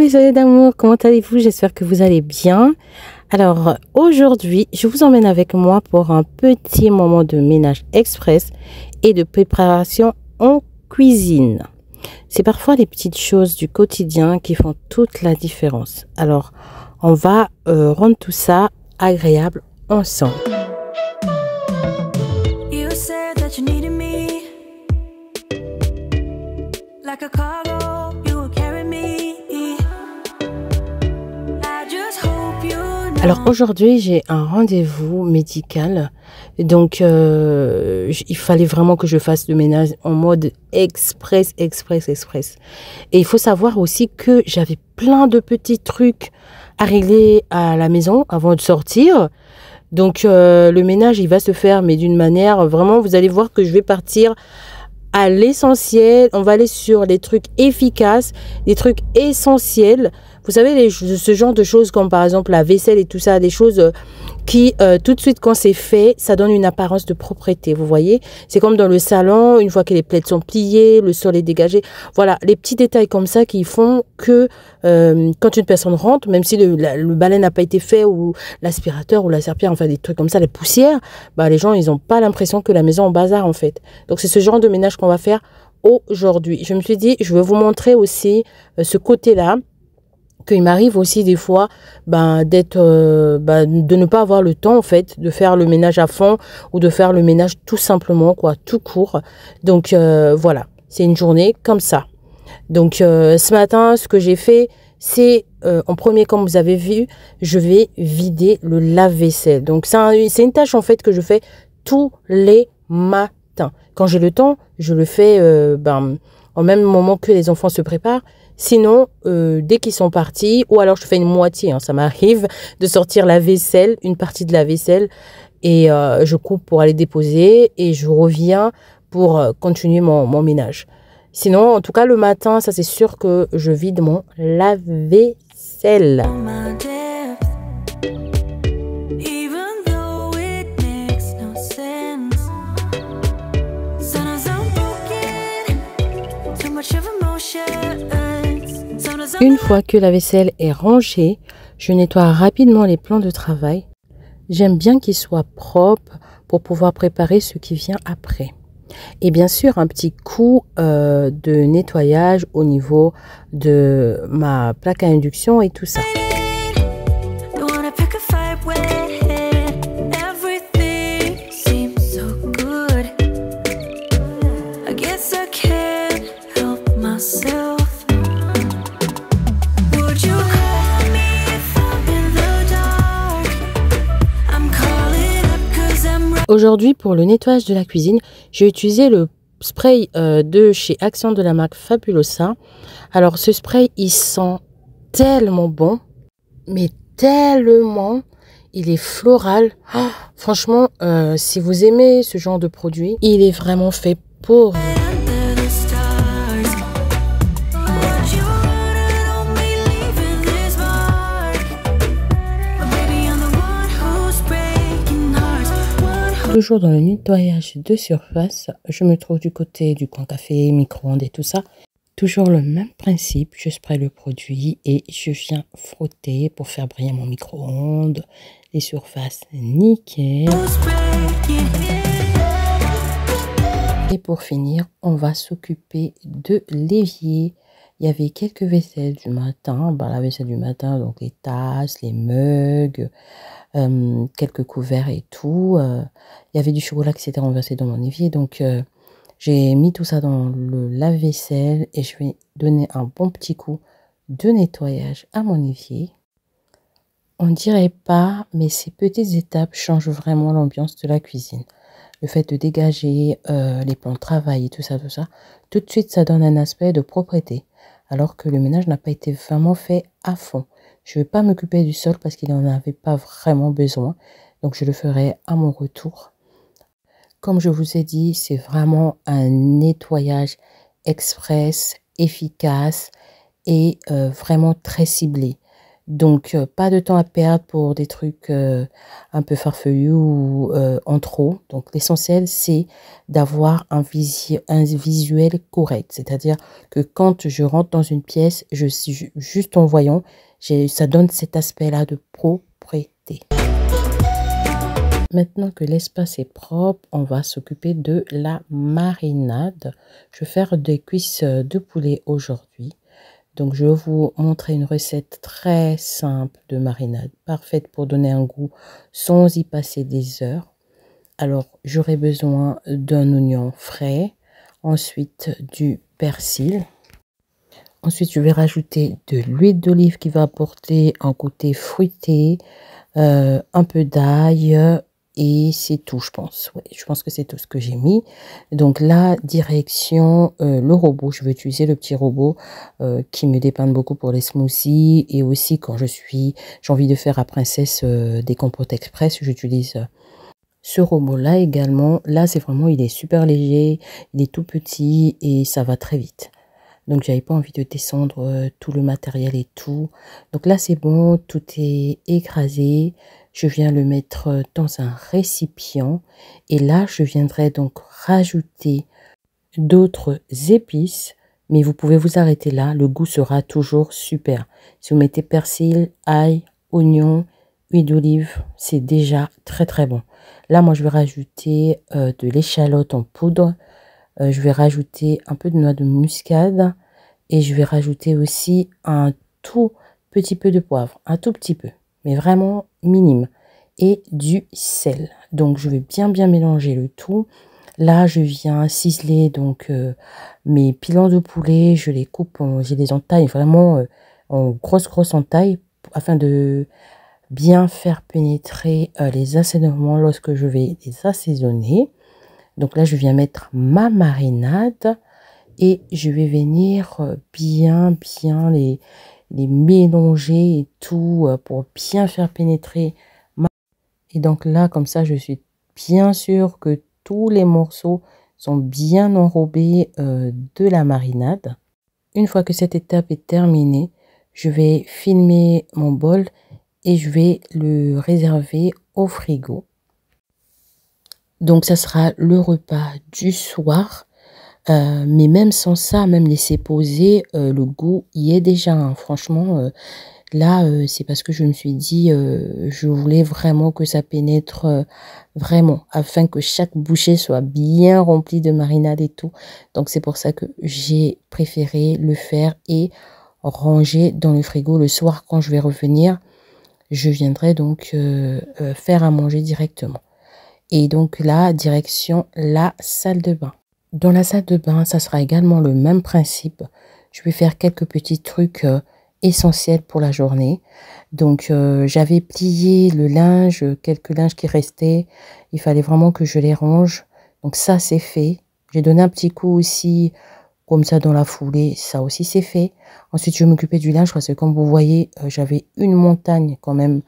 mes oeufs d'amour, comment allez-vous? J'espère que vous allez bien. Alors aujourd'hui, je vous emmène avec moi pour un petit moment de ménage express et de préparation en cuisine. C'est parfois les petites choses du quotidien qui font toute la différence. Alors, on va rendre tout ça agréable ensemble. Alors aujourd'hui, j'ai un rendez-vous médical, donc il fallait vraiment que je fasse le ménage en mode express. Et il faut savoir aussi que j'avais plein de petits trucs à régler à la maison avant de sortir. Donc le ménage, il va se faire, mais d'une manière, vraiment, vous allez voir que je vais partir à l'essentiel. On va aller sur les trucs efficaces, les trucs essentiels. Vous savez, ce genre de choses comme par exemple la vaisselle et tout ça, des choses qui tout de suite quand c'est fait, ça donne une apparence de propreté, vous voyez. C'est comme dans le salon, une fois que les plaids sont pliés, le sol est dégagé. Voilà, les petits détails comme ça qui font que quand une personne rentre, même si le balai n'a pas été fait ou l'aspirateur ou la serpillière, enfin des trucs comme ça, les poussières, bah, les gens, ils n'ont pas l'impression que la maison est en bazar en fait. Donc c'est ce genre de ménage qu'on va faire aujourd'hui. Je me suis dit, je vais vous montrer aussi ce côté-là, qu'il m'arrive aussi des fois de ne pas avoir le temps en fait de faire le ménage à fond ou de faire le ménage tout simplement quoi, tout court. Donc voilà, c'est une journée comme ça. Donc ce matin, ce que j'ai fait, c'est en premier, comme vous avez vu, je vais vider le lave-vaisselle. Donc c'est une tâche en fait que je fais tous les matins. Quand j'ai le temps, je le fais au même moment que les enfants se préparent. Sinon, dès qu'ils sont partis, ou alors je fais une moitié, hein, ça m'arrive de sortir la vaisselle, une partie de la vaisselle, et je coupe pour aller déposer, et je reviens pour continuer mon ménage. Sinon, en tout cas, le matin, ça c'est sûr que je vide mon lave-vaisselle. Une fois que la vaisselle est rangée, je nettoie rapidement les plans de travail. J'aime bien qu'ils soient propres pour pouvoir préparer ce qui vient après. Et bien sûr, un petit coup de nettoyage au niveau de ma plaque à induction et tout ça. Aujourd'hui, pour le nettoyage de la cuisine, j'ai utilisé le spray de chez Action de la marque Fabulosa. Alors, ce spray, il sent tellement bon, mais tellement, il est floral. Oh, franchement, si vous aimez ce genre de produit, il est vraiment fait pour vous. Toujours dans le nettoyage de surface, je me trouve du côté du coin café, micro-ondes et tout ça. Toujours le même principe, je spray le produit et je viens frotter pour faire briller mon micro-ondes, les surfaces nickel. Et pour finir, on va s'occuper de l'évier. Il y avait quelques vaisselles du matin, la vaisselle du matin, donc les tasses, les mugs, quelques couverts et tout. Il y avait du chocolat qui s'était renversé dans mon évier, donc j'ai mis tout ça dans le lave-vaisselle et je vais donner un bon petit coup de nettoyage à mon évier. On dirait pas, mais ces petites étapes changent vraiment l'ambiance de la cuisine. Le fait de dégager les plans de travail et tout ça, tout de suite ça donne un aspect de propreté. Alors que le ménage n'a pas été vraiment fait à fond. Je ne vais pas m'occuper du sol parce qu'il n'en avait pas vraiment besoin. Donc je le ferai à mon retour. Comme je vous ai dit, c'est vraiment un nettoyage express, efficace et vraiment très ciblé. Donc, pas de temps à perdre pour des trucs un peu farfelus ou en trop. Donc, l'essentiel, c'est d'avoir un visuel correct. C'est-à-dire que quand je rentre dans une pièce, je suis juste en voyant, ça donne cet aspect-là de propreté. Maintenant que l'espace est propre, on va s'occuper de la marinade. Je vais faire des cuisses de poulet aujourd'hui. Donc, je vais vous montrer une recette très simple de marinade, parfaite pour donner un goût sans y passer des heures. Alors, j'aurai besoin d'un oignon frais, ensuite du persil. Ensuite, je vais rajouter de l'huile d'olive qui va apporter un côté fruité, un peu d'ail et c'est tout, je pense. Ouais, je pense que c'est tout ce que j'ai mis. Donc là, direction le robot. Je vais utiliser le petit robot qui me dépanne beaucoup pour les smoothies et aussi quand j'ai envie de faire à princesse des compotes express, j'utilise ce robot-là également. Là, c'est vraiment, il est super léger, il est tout petit et ça va très vite. Donc, j'avais pas envie de descendre tout le matériel et tout. Donc là, c'est bon, tout est écrasé. Je viens le mettre dans un récipient. Et là, je viendrai donc rajouter d'autres épices. Mais vous pouvez vous arrêter là. Le goût sera toujours super. Si vous mettez persil, ail, oignon, huile d'olive, c'est déjà très très bon. Là, moi, je vais rajouter de l'échalote en poudre. Je vais rajouter un peu de noix de muscade et je vais rajouter aussi un tout petit peu de poivre, un tout petit peu, mais vraiment minime, et du sel. Donc je vais bien mélanger le tout. Là, je viens ciseler donc mes pilons de poulet, je les coupe, je les entaille vraiment en grosse entaille afin de bien faire pénétrer les assaisonnements lorsque je vais les assaisonner. Donc là, je viens mettre ma marinade et je vais venir bien les mélanger et tout pour bien faire pénétrer. Et donc là, comme ça, je suis bien sûre que tous les morceaux sont bien enrobés de la marinade. Une fois que cette étape est terminée, je vais filmer mon bol et je vais le réserver au frigo. Donc, ça sera le repas du soir. Mais même sans ça, même laisser poser, le goût y est déjà. Hein. Franchement, là, c'est parce que je me suis dit, je voulais vraiment que ça pénètre vraiment, afin que chaque bouchée soit bien remplie de marinade et tout. Donc, c'est pour ça que j'ai préféré le faire et ranger dans le frigo le soir quand je vais revenir. Je viendrai donc faire à manger directement. Et donc là, direction la salle de bain. Dans la salle de bain, ça sera également le même principe. Je vais faire quelques petits trucs essentiels pour la journée. Donc, j'avais plié le linge, quelques linges qui restaient. Il fallait vraiment que je les range. Donc, ça, c'est fait. J'ai donné un petit coup aussi, comme ça, dans la foulée. Ça aussi, c'est fait. Ensuite, je vais m'occuper du linge parce que, comme vous voyez, j'avais une montagne quand même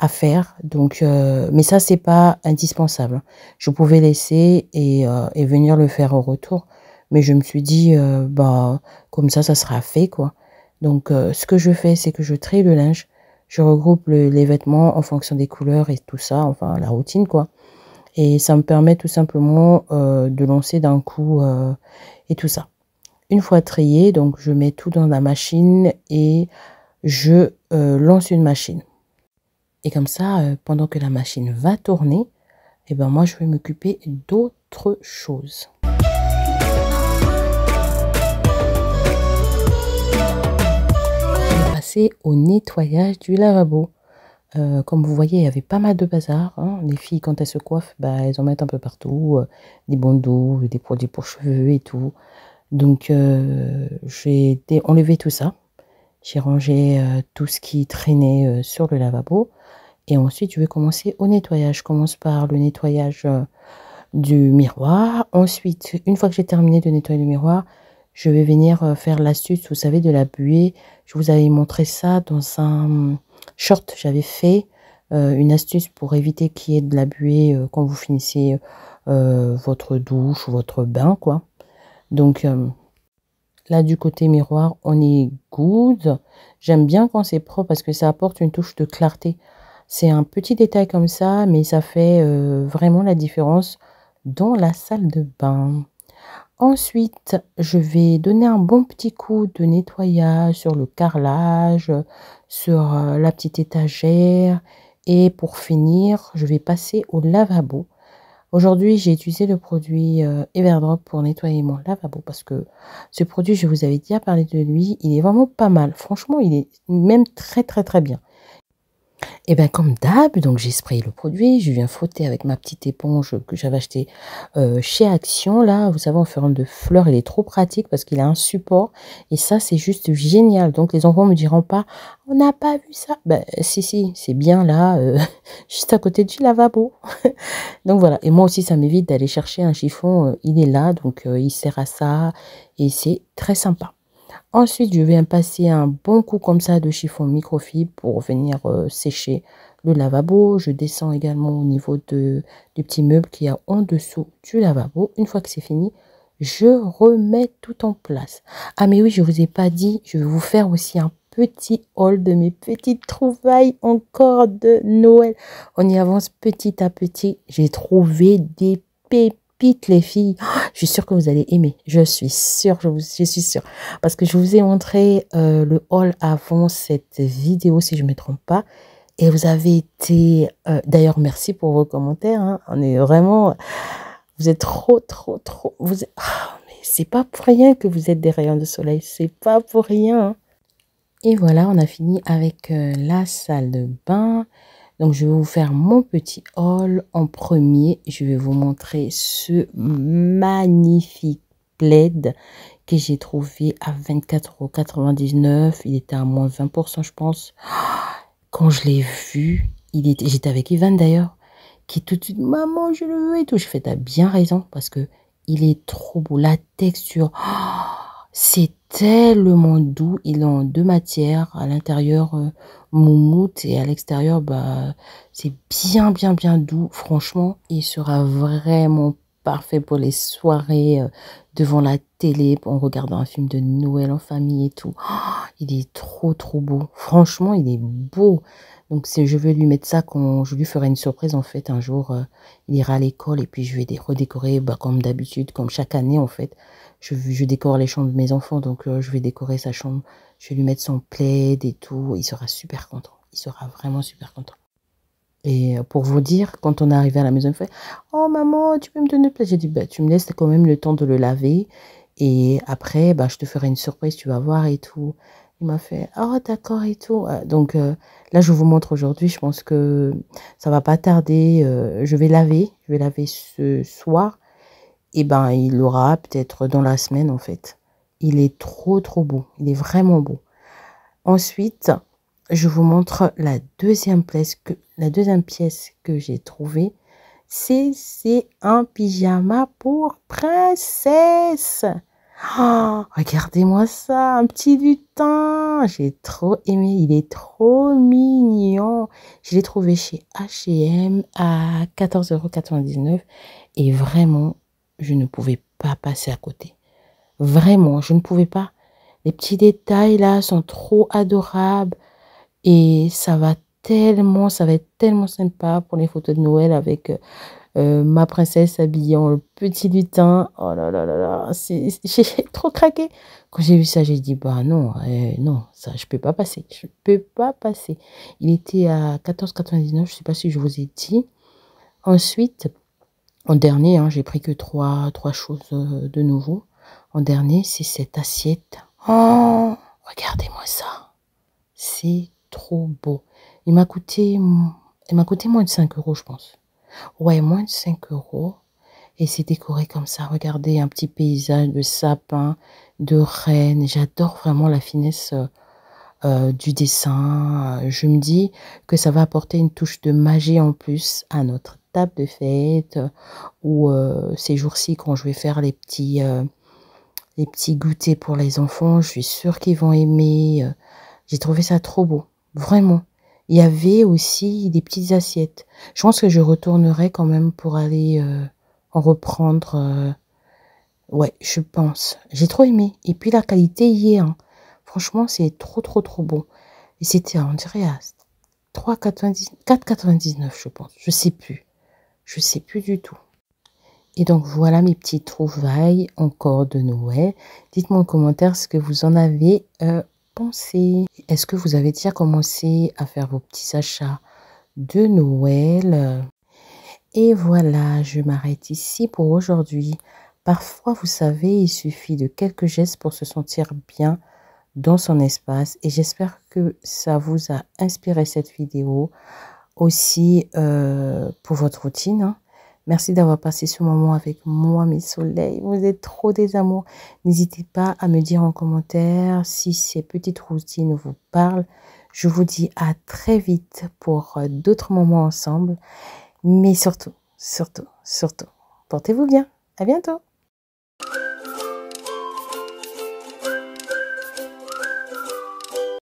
à faire. Donc, mais ça, c'est pas indispensable. Je pouvais laisser et venir le faire au retour. Mais je me suis dit, bah, comme ça sera fait, quoi. Donc, ce que je fais, c'est que je trie le linge. Je regroupe les vêtements en fonction des couleurs et tout ça. Enfin, la routine, quoi. Et ça me permet tout simplement de lancer d'un coup et tout ça. Une fois trié, donc, je mets tout dans la machine et je lance une machine. Et comme ça, pendant que la machine va tourner, eh ben moi, je vais m'occuper d'autres choses. Je vais passer au nettoyage du lavabo. Comme vous voyez, il y avait pas mal de bazar. Hein. Les filles, quand elles se coiffent, bah, elles en mettent un peu partout. Des bandeaux, des produits pour cheveux et tout. Donc, j'ai enlevé tout ça. J'ai rangé tout ce qui traînait sur le lavabo. Et ensuite, je vais commencer au nettoyage. Je commence par le nettoyage du miroir. Ensuite, une fois que j'ai terminé de nettoyer le miroir, je vais venir faire l'astuce, vous savez, de la buée. Je vous avais montré ça dans un short. J'avais fait une astuce pour éviter qu'il y ait de la buée quand vous finissez votre douche ou votre bain, quoi. Donc, Là, du côté miroir, on est good. J'aime bien quand c'est propre parce que ça apporte une touche de clarté. C'est un petit détail comme ça, mais ça fait vraiment la différence dans la salle de bain. Ensuite, je vais donner un bon petit coup de nettoyage sur le carrelage, sur la petite étagère. Et pour finir, je vais passer au lavabo. Aujourd'hui, j'ai utilisé le produit Everdrop pour nettoyer mon lavabo parce que ce produit, je vous avais déjà parlé de lui, il est vraiment pas mal. Franchement, il est même très très très bien. Et bien comme d'hab, donc j'ai sprayé le produit, je viens frotter avec ma petite éponge que j'avais acheté chez Action. Là, vous savez, en forme de fleurs, il est trop pratique parce qu'il a un support. Et ça, c'est juste génial. Donc les enfants me diront pas, on n'a pas vu ça. Ben si, c'est bien là, juste à côté du lavabo. Donc voilà, et moi aussi, ça m'évite d'aller chercher un chiffon. Il est là, donc il sert à ça. Et c'est très sympa. Ensuite, je vais passer un bon coup comme ça de chiffon microfibre pour venir sécher le lavabo. Je descends également au niveau du petit meuble qui est en dessous du lavabo. Une fois que c'est fini, je remets tout en place. Ah mais oui, je vous ai pas dit, je vais vous faire aussi un petit haul de mes petites trouvailles encore de Noël. On y avance petit à petit. J'ai trouvé des pépites, les filles. Je suis sûre que vous allez aimer. Je suis sûre, je suis sûre. Parce que je vous ai montré le haul avant cette vidéo, si je ne me trompe pas. Et vous avez été... D'ailleurs, merci pour vos commentaires. Hein. On est vraiment... Vous êtes trop... Vous êtes, mais c'est pas pour rien que vous êtes des rayons de soleil. C'est pas pour rien. Hein. Et voilà, on a fini avec la salle de bain. Donc, je vais vous faire mon petit haul. En premier, je vais vous montrer ce magnifique plaid que j'ai trouvé à 24,99 €. Il était à moins 20%, je pense. Quand je l'ai vu, j'étais avec Ivan d'ailleurs, qui tout de suite, maman, je le veux et tout. Je fais, t'as bien raison, parce que il est trop beau. La texture, c'est tellement doux. Il est en deux matières. À l'intérieur, moumoute, et à l'extérieur, bah, c'est bien doux. Franchement, il sera vraiment parfait pour les soirées devant la télé, en regardant un film de Noël en famille et tout. Il est trop beau. Franchement, il est beau. Donc, je vais lui mettre ça quand je lui ferai une surprise, en fait. Un jour, il ira à l'école et puis je vais redécorer, bah, comme d'habitude, comme chaque année, en fait. Je décore les chambres de mes enfants, donc je vais décorer sa chambre. Je vais lui mettre son plaid et tout. Il sera super content. Il sera vraiment super content. Et pour vous dire, quand on est arrivé à la maison, il fait, oh maman, tu peux me donner le plaid? J'ai dit, bah, tu me laisses quand même le temps de le laver. Et après, bah, je te ferai une surprise, tu vas voir et tout. Il m'a fait, oh d'accord et tout. Donc là, je vous montre aujourd'hui. Je pense que ça va pas tarder. Je vais laver ce soir. Et ben, il l'aura peut-être dans la semaine, en fait. Il est trop beau. Il est vraiment beau. Ensuite, je vous montre la deuxième pièce que j'ai trouvée. C'est un pyjama pour princesse. Oh, regardez-moi ça, un petit lutin. J'ai trop aimé, il est trop mignon. Je l'ai trouvé chez H&M à 14,99 € et vraiment, je ne pouvais pas passer à côté. Vraiment, je ne pouvais pas. Les petits détails là sont trop adorables et ça va être tellement sympa pour les photos de Noël avec ma princesse habillée en petit lutin. Oh là là, j'ai trop craqué. Quand j'ai vu ça, j'ai dit, bah non, non, ça, je peux pas passer. Je peux pas passer. Il était à 14,99 €, je sais pas si je vous ai dit. Ensuite, en dernier, hein, j'ai pris que trois choses de nouveau. En dernier, c'est cette assiette. Oh, regardez-moi ça. C'est trop beau. Il m'a coûté moins de 5 €, je pense. Ouais, moins de 5 €. Et c'est décoré comme ça. Regardez, un petit paysage de sapin, de rennes. J'adore vraiment la finesse du dessin. Je me dis que ça va apporter une touche de magie en plus à notre table de fête. Ou ces jours-ci, quand je vais faire les petits goûters pour les enfants, je suis sûre qu'ils vont aimer. J'ai trouvé ça trop beau, vraiment. Il y avait aussi des petites assiettes. Je pense que je retournerai quand même pour aller en reprendre Ouais, je pense. J'ai trop aimé. Et puis la qualité y est, hein. Franchement, c'est trop, trop, trop bon. Et c'était, on dirait, à 3,90, 4,99, je pense. Je sais plus. Je sais plus du tout. Et donc voilà mes petites trouvailles encore de Noël. Dites-moi en commentaire ce que vous en avez pensé. Est-ce que vous avez déjà commencé à faire vos petits achats de Noël? Et voilà, je m'arrête ici pour aujourd'hui. Parfois, vous savez, il suffit de quelques gestes pour se sentir bien dans son espace. Et j'espère que ça vous a inspiré cette vidéo aussi pour votre routine, hein. Merci d'avoir passé ce moment avec moi, mes soleils. Vous êtes trop des amours. N'hésitez pas à me dire en commentaire si ces petites routines vous parlent. Je vous dis à très vite pour d'autres moments ensemble. Mais surtout, surtout, surtout, portez-vous bien. À bientôt.